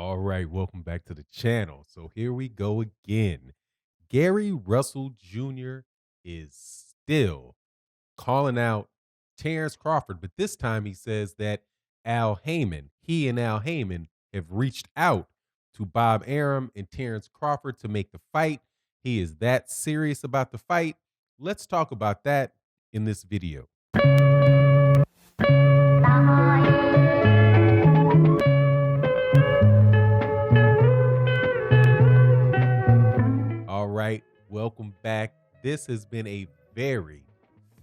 All right, welcome back to the channel. So here we go again. Gary Russell Jr. is still calling out Terence Crawford, but this time he says that he and Al Haymon have reached out to Bob Arum and Terence Crawford to make the fight. He is that serious about the fight. Let's talk about that in this video. All right, welcome back. This has been a very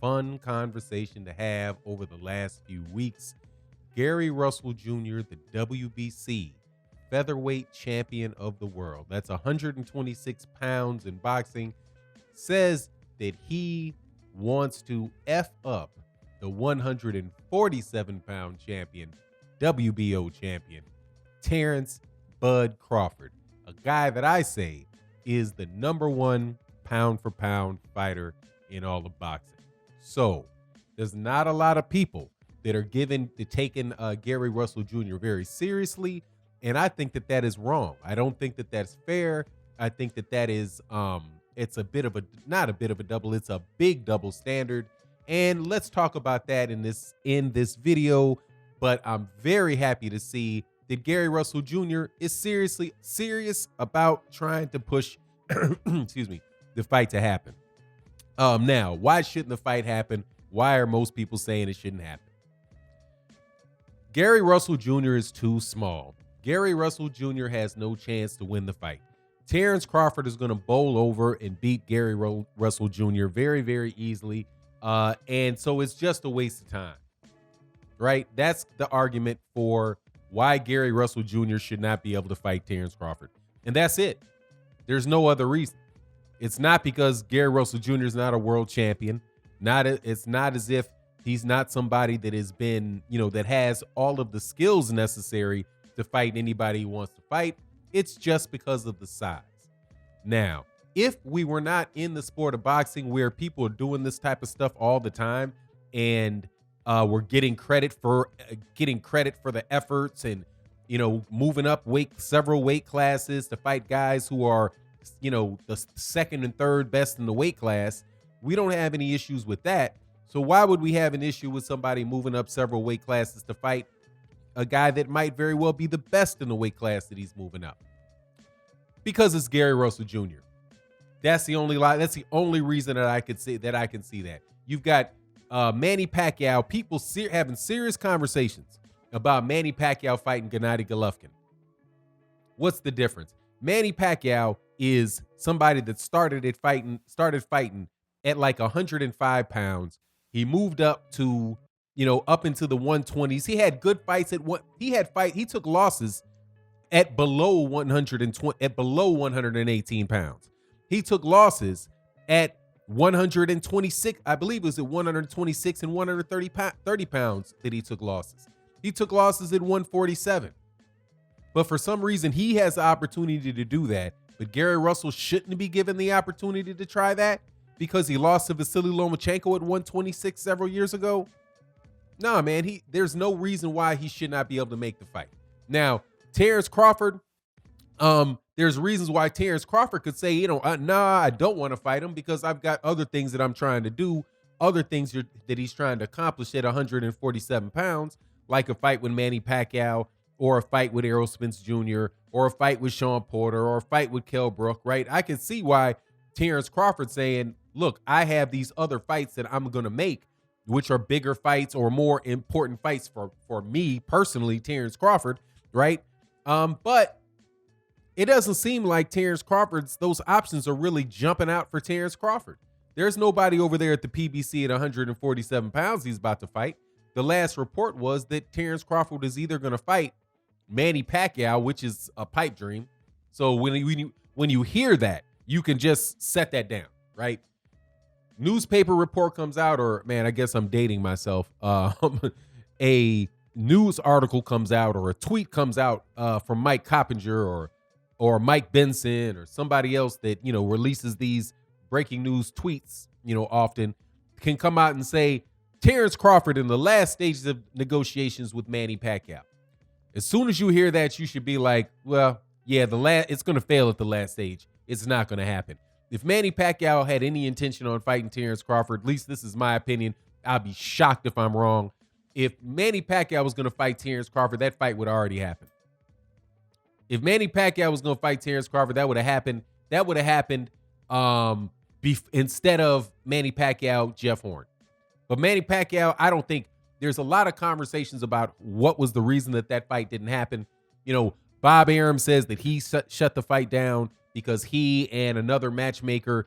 fun conversation to have over the last few weeks. Gary Russell Jr., the WBC featherweight champion of the world, that's 126 pounds in boxing, says that he wants to F up the 147-pound champion, WBO champion, Terence Bud Crawford, a guy that I say is the #1 pound-for-pound fighter in all of boxing. So there's not a lot of people that are taking Gary Russell Jr. very seriously, and I think that is wrong. I don't think that that's fair. I think that is it's a bit of a not a bit of a double, it's a big double standard. And let's talk about that in this video. But I'm very happy to see that Gary Russell Jr. is serious about trying to push excuse me, the fight to happen. Now, why shouldn't the fight happen? Why are most people saying it shouldn't happen? Gary Russell Jr. is too small. Gary Russell Jr. has no chance to win the fight. Terence Crawford is going to bowl over and beat Gary Russell Jr. very, very easily. And so it's just a waste of time, right? That's the argument for why Gary Russell Jr. should not be able to fight Terence Crawford. And that's it. There's no other reason. It's not because Gary Russell Jr. is not a world champion. It's not as if he's not somebody that has been, that has all of the skills necessary to fight anybody he wants to fight. It's just because of the size. Now, if we were not in the sport of boxing where people are doing this type of stuff all the time and we're getting credit for the efforts and moving up several weight classes to fight guys who are the second and third best in the weight class, we don't have any issues with that. So why would we have an issue with somebody moving up several weight classes to fight a guy that might very well be the best in the weight class that he's moving up? Because it's Gary Russell Jr. That's the only reason that I can see that. You've got Manny Pacquiao, people having serious conversations about Manny Pacquiao fighting Gennady Golovkin. What's the difference? Manny Pacquiao is somebody that started fighting at like 105 pounds. He moved up to, up into the 120s. He had good fights he took losses at below 118 pounds. He took losses at 126, I believe it was at 126 and 130 pounds that he took losses. He took losses at 147. But for some reason, he has the opportunity to do that. But Gary Russell shouldn't be given the opportunity to try that because he lost to Vasily Lomachenko at 126 several years ago. Nah, man, there's no reason why he should not be able to make the fight. Now, Terence Crawford, there's reasons why Terence Crawford could say, nah, I don't want to fight him because I've got other things that I'm trying to do, other things that he's trying to accomplish at 147 pounds, like a fight with Manny Pacquiao, or a fight with Errol Spence Jr., or a fight with Sean Porter, or a fight with Kell Brook, right? I can see why Terence Crawford saying, look, I have these other fights that I'm going to make, which are bigger fights or more important fights for me personally, Terence Crawford, right? But it doesn't seem like those options are really jumping out for Terence Crawford. There's nobody over there at the PBC at 147 pounds he's about to fight. The last report was that Terence Crawford is either going to fight Manny Pacquiao, which is a pipe dream. So when you hear that, you can just set that down, right? Newspaper report comes out, or man, I guess I'm dating myself. A news article comes out, or a tweet comes out from Mike Coppinger or Mike Benson or somebody else that releases these breaking news tweets, often can come out and say Terence Crawford in the last stages of negotiations with Manny Pacquiao. As soon as you hear that, you should be like, well, yeah, it's going to fail at the last stage. It's not going to happen. If Manny Pacquiao had any intention on fighting Terence Crawford, at least this is my opinion, I'll be shocked if I'm wrong. If Manny Pacquiao was going to fight Terence Crawford, that fight would already happen. If Manny Pacquiao was going to fight Terence Crawford, that would have happened. That would have happened instead of Manny Pacquiao, Jeff Horn. But Manny Pacquiao, I don't think there's a lot of conversations about what was the reason that fight didn't happen. You know, Bob Arum says that he shut the fight down because he and another matchmaker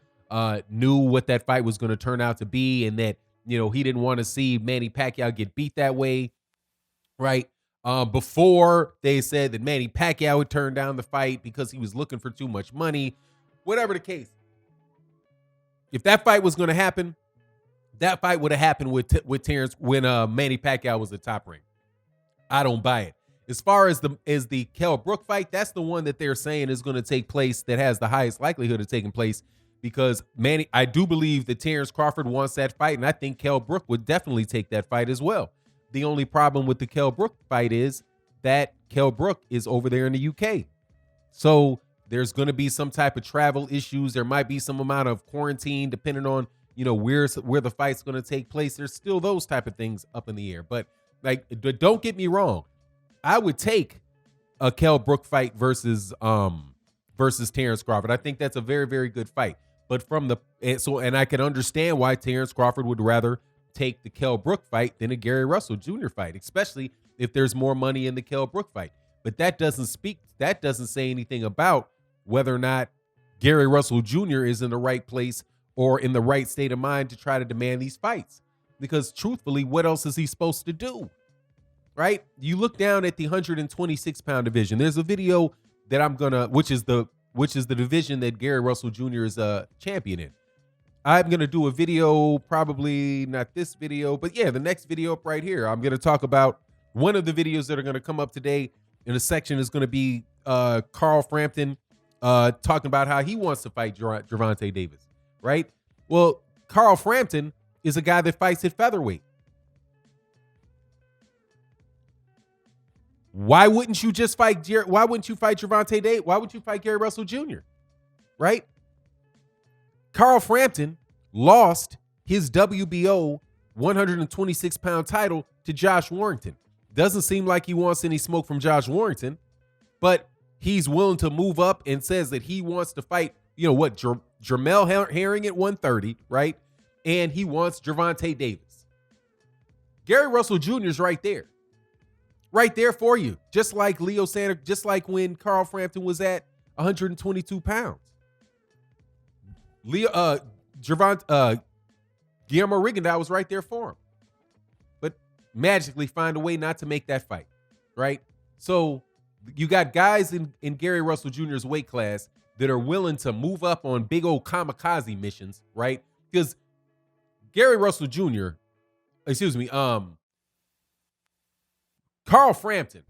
knew what that fight was going to turn out to be, and that, you know, he didn't want to see Manny Pacquiao get beat that way, right? Before they said that Manny Pacquiao would turn down the fight because he was looking for too much money. Whatever the case, if that fight was going to happen, that fight would have happened with Terence when Manny Pacquiao was the top rank. I don't buy it. As far as the Kell Brook fight, that's the one that they're saying is going to take place, that has the highest likelihood of taking place, because I do believe that Terence Crawford wants that fight, and I think Kell Brook would definitely take that fight as well. The only problem with the Kell Brook fight is that Kell Brook is over there in the UK. So there's going to be some type of travel issues. There might be some amount of quarantine depending on, you know, where the fight's going to take place. There's still those type of things up in the air. But like, don't get me wrong. I would take a Kell Brook fight versus Terence Crawford. I think that's a very, very good fight. But and I can understand why Terence Crawford would rather take the Kell Brook fight than a Gary Russell Jr. fight, especially if there's more money in the Kell Brook fight. But that doesn't say anything about whether or not Gary Russell Jr. is in the right place or in the right state of mind to try to demand these fights. Because truthfully, what else is he supposed to do? Right? You look down at the 126-pound division. There's a video that which is the division that Gary Russell Jr. is a champion in. I'm going to do a video, probably not this video, but yeah, the next video up right here. I'm going to talk about one of the videos that are going to come up today in a section is going to be Carl Frampton talking about how he wants to fight Devonte Davis, right? Well, Carl Frampton is a guy that fights at featherweight. Why wouldn't you just fight Why wouldn't you fight Devonte Davis? Why would you fight Gary Russell Jr.? Right? Carl Frampton lost his WBO 126-pound title to Josh Warrington. Doesn't seem like he wants any smoke from Josh Warrington, but he's willing to move up and says that he wants to fight, you know what, Jamel Herring at 130, right? And he wants Devonte Davis. Gary Russell Jr. is right there. Right there for you. Just like just like when Carl Frampton was at 122 pounds. Guillermo Rigondeaux was right there for him, but magically find a way not to make that fight, right? So you got guys in Gary Russell Jr.'s weight class that are willing to move up on big old kamikaze missions, right? Because Gary Russell Jr., Carl Frampton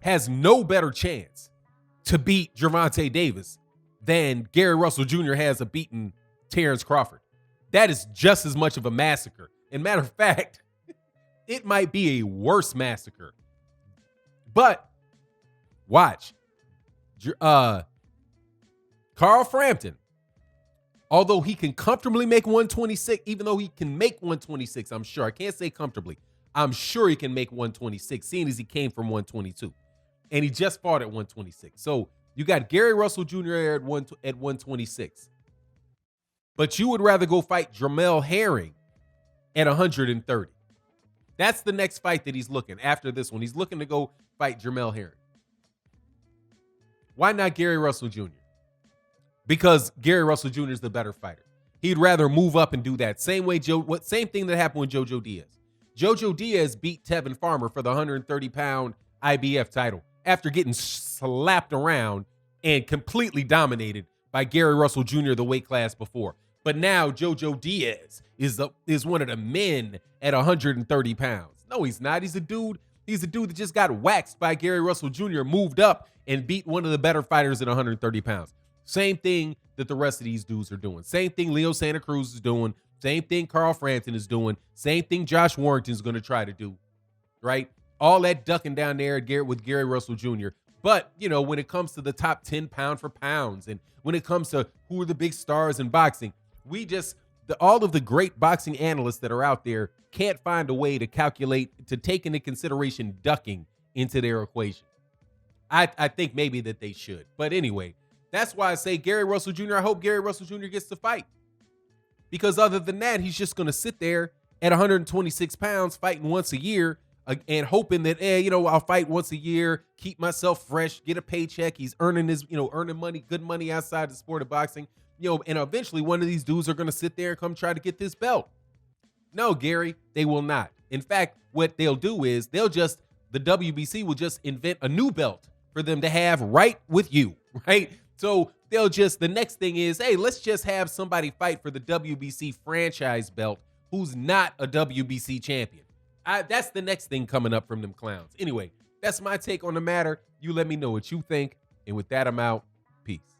has no better chance to beat Devonte Davis than Gary Russell Jr. has of beating Terence Crawford. That is just as much of a massacre. And matter of fact, it might be a worse massacre. But watch. Carl Frampton, although he can comfortably make 126, even though he can make 126, I'm sure. I can't say comfortably. I'm sure he can make 126, seeing as he came from 122. And he just fought at 126. So you got Gary Russell Jr. at 126. But you would rather go fight Jamel Herring at 130. That's the next fight that he's looking after this one. He's looking to go fight Jamel Herring. Why not Gary Russell Jr.? Because Gary Russell Jr. is the better fighter. He'd rather move up and do that. Same thing that happened with Jojo Diaz. Jojo Diaz beat Tevin Farmer for the 130-pound IBF title after getting slapped around and completely dominated by Gary Russell Jr. the weight class before. But now Jojo Diaz is one of the men at 130 pounds. No, he's not. He's a dude that just got waxed by Gary Russell Jr., moved up and beat one of the better fighters at 130 pounds. Same thing that the rest of these dudes are doing. Same thing Leo Santa Cruz is doing. Same thing Carl Frampton is doing. Same thing Josh Warrington is going to try to do, right? All that ducking down there with Gary Russell Jr. But, when it comes to the top 10 pound for pounds, and when it comes to who are the big stars in boxing, all of the great boxing analysts that are out there can't find a way to take into consideration ducking into their equation. I think maybe that they should. But anyway, that's why I say Gary Russell Jr., I hope Gary Russell Jr. gets to fight. Because other than that, he's just going to sit there at 126 pounds fighting once a year and hoping that, I'll fight once a year, keep myself fresh, get a paycheck. He's earning earning money, good money outside the sport of boxing. And eventually one of these dudes are going to sit there and come try to get this belt. No, Gary, they will not. In fact, what they'll do is the WBC will just invent a new belt for them to have right with you, right? So the next thing is, hey, let's just have somebody fight for the WBC franchise belt who's not a WBC champion. That's the next thing coming up from them clowns. Anyway, that's my take on the matter. You let me know what you think. And with that, I'm out. Peace.